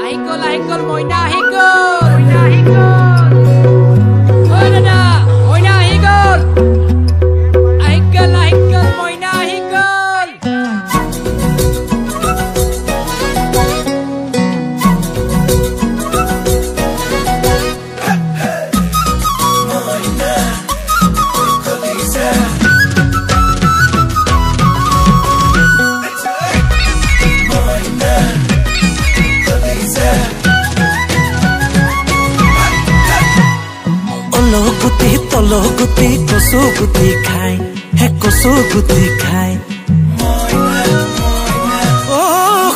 আহি গল মইনা আহি গল ঐ দাদা মইনা আহি গল মইনা আহি গল তলো গুটি কচু গুটি খাই হে কচু গুটি খাই ও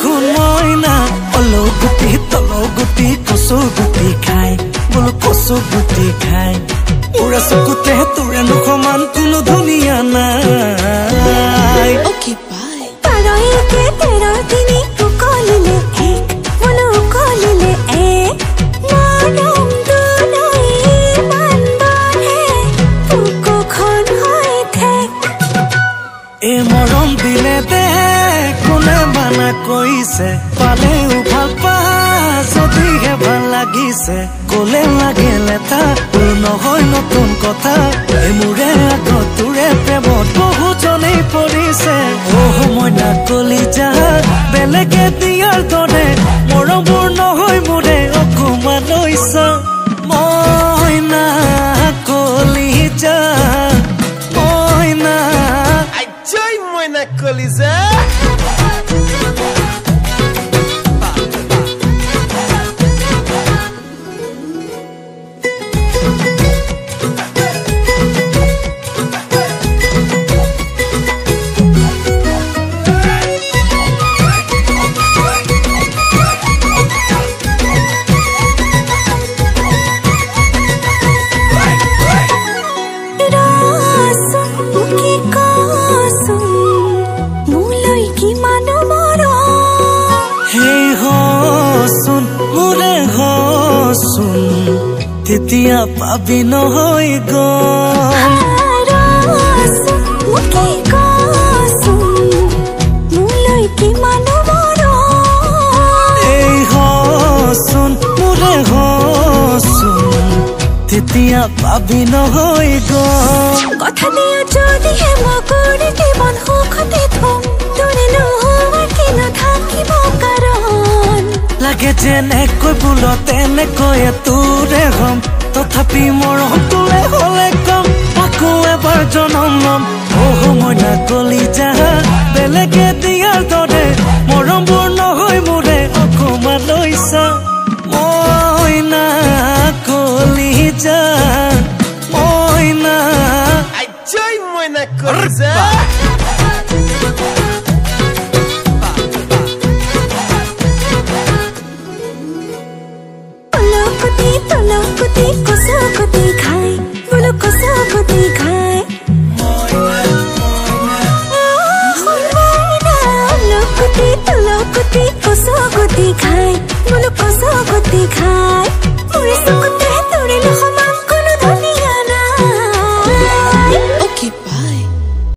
শুন মইনা তলো গুটি কচু গুটি খাই বোলো কচু গুটি খাই উৰা চকুতে তোৰে সমান কোনো ধুনীয়া নাই ওকে বাই পাৰইকে তেৰা তিনি কলিলে এক মনো কলিলে এক মনম দুলাই মান বাহে বুকুখন হৈ থাক এ মৰম দিলে দে কোনে মানা কৈছে পালেও ভাল পা যদিহে ভাল লাগিছে কলে লাগিলে তোৰ নহয় নতুন কথা মোৰে আগত তোৰে প্ৰেমত বহুজনে পৰিছে মইনা কলিজা বেলেগে দিয়াৰ দৰে মৰমবোৰ নহয় মোৰে অকমান লৈছা মইনা কলিজা মইনা কলিজা তেতিয়া পাবি নহয় গম এই হচোন মোৰে হচোন তেতিয়া পাবি নহয় গম কথা দিয়া যদিহে মই কৰি জীৱন সুখতে থম তোৰে নোহোৱা কি নাথাকিব কাৰণ লাগে যেনেকৈ বোল তেনেকৈ তোৰে হম তথাপি মৰম তোলে হলে কম আকৌ এবাৰ জনম লম মইনা কলিজা বেলেগে দিয়াৰ দৰে মৰমবোৰ নহয় মোৰে অকমান লৈছা মইনা কলিজা মইনা মইনা কলিজা তলকুটি কচু কুটি খাই